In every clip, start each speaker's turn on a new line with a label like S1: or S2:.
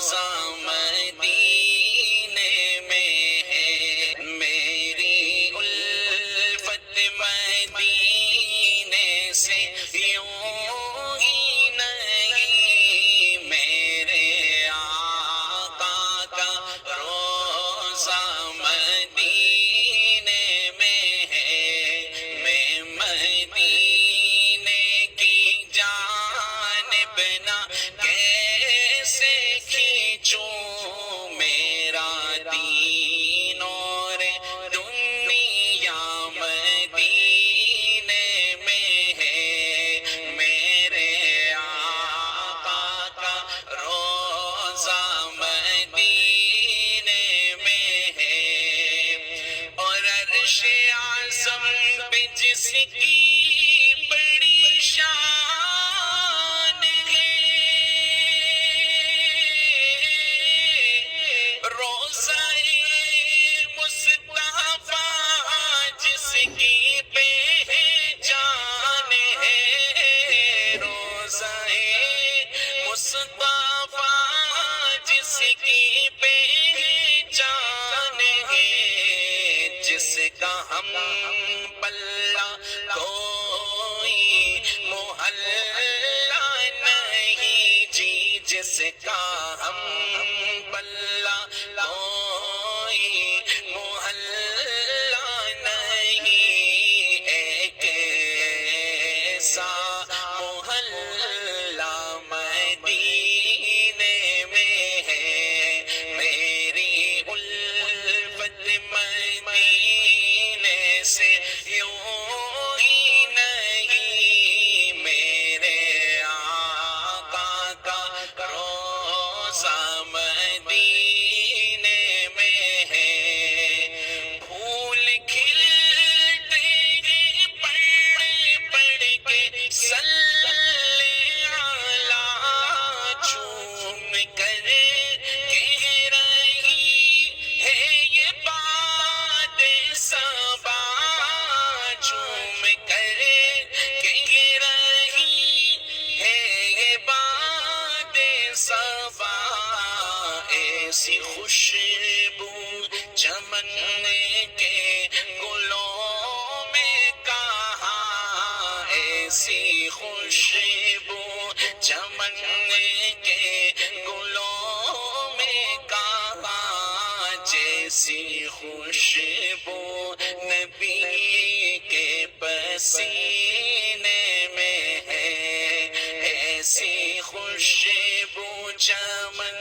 S1: روزہ مدینے میں ہے، میری الفت مدینے سے یوں ہی نہیں، میرے آقا کا روزہ مدینے میں ہے، میں مدینے کی جانب نہ کیسے کھینچوں، میرا دین اور دنیا مدینے میں ہے، میرے آقا کا روزہ مدینے میں ہے، اور عرش اعظم پہ جس کی بڑی شان ہے، روزہ مصطفیٰ جس کی پہچان ہے، روزہ مصطفیٰ جس کی پہچان ہے، جس کا ہم پلہ کوئی محلہ نہیں جی، جس کا ہم پلہ کوئی محلہ نہیں، ایک ایسا محلہ مدینے میں ہے، میری الفت مدینے سے یوں ہی نہیں، میرے آقا کا روزہ مدینے میں ہے، پھول کھلتے ہیں پڑھ پڑھ کے صلی علی، چوم کر کہہ رہی ہے یہ بات صبا، چوم کر کہہ رہی ہے یہ بات صبا، ایسی خوشبو چمن کے گلوں میں کہاں، ایسی خوشبو چمن کے گلوں میں کہاں، جیسی خوشبو نبی کے پسینے میں ہے، ایسی خوشبو چمن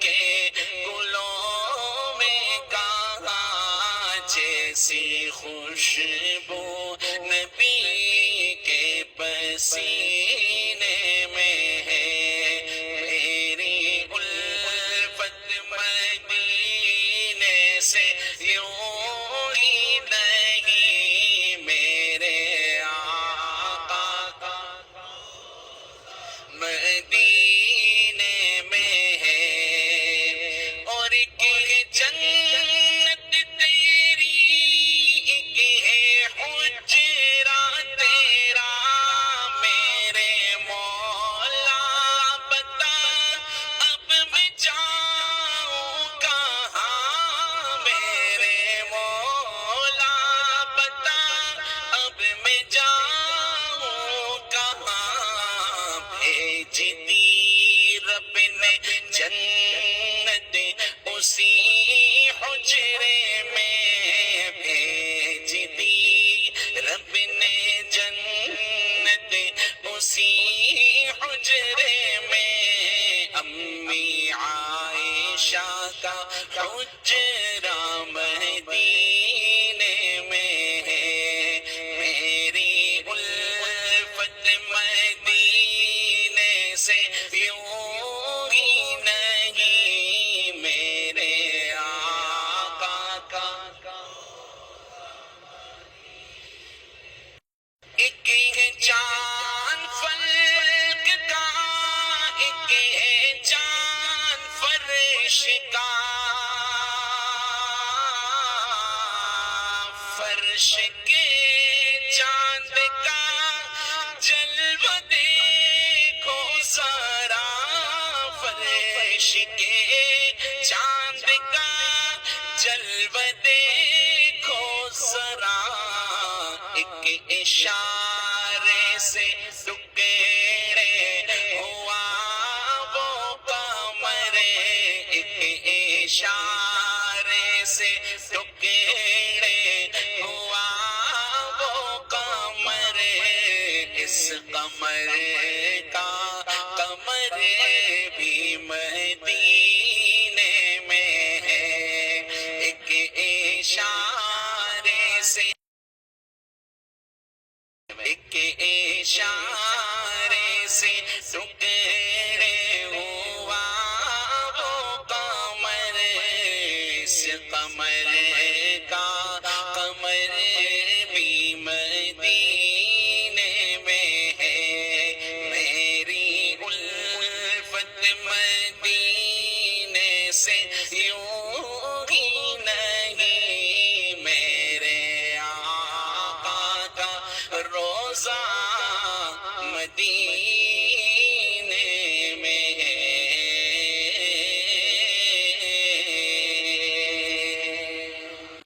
S1: کے گلوں میں کہاں، جیسی خوشبو نبی کے پسینے میں ہے، میری الفت مدینے سے یوں ہی نہیں، میرے آقا کا مدینے میں ہے، اور ایک ہے جنت تیری، ایک ہے حجرہ تیرا، میرے مولا بتا اب میں جاؤں کہاں، میرے مولا بتا اب میں جاؤں کہاں، بھیج دی رب نے جنت اسی حجرے میں، بھیج دی رب نے جنت اسی حجرے میں، امی عائشہ کا حجرہ مدینے میں ہے، میری الفت مدینے سے یوں ہی نہیں، میرے آقا کا ایک ہے چاند فلک کا، ایک ہے چاند فرش کا، فرش کے چاند کا جلوہ دیکھو ذرا، فرش فرش کے چاند کا جلوہ دیکھو ذرا، ایک اشارے سے ٹکڑے ہوا وہ قمر، ایک اشارے سے ٹکڑے ہوا وہ قمر، اس قمر کا قمر بھی مدینے میں ہے، ایک اشارے سے، ایک اشارے سے ٹکڑے ہوا وہ قمر، اس قمر کا قمر بھی مدینے میں ہے، میری الفت مدینے سے یوں ہی نہیں، میرے آقا کا روزہ مدینے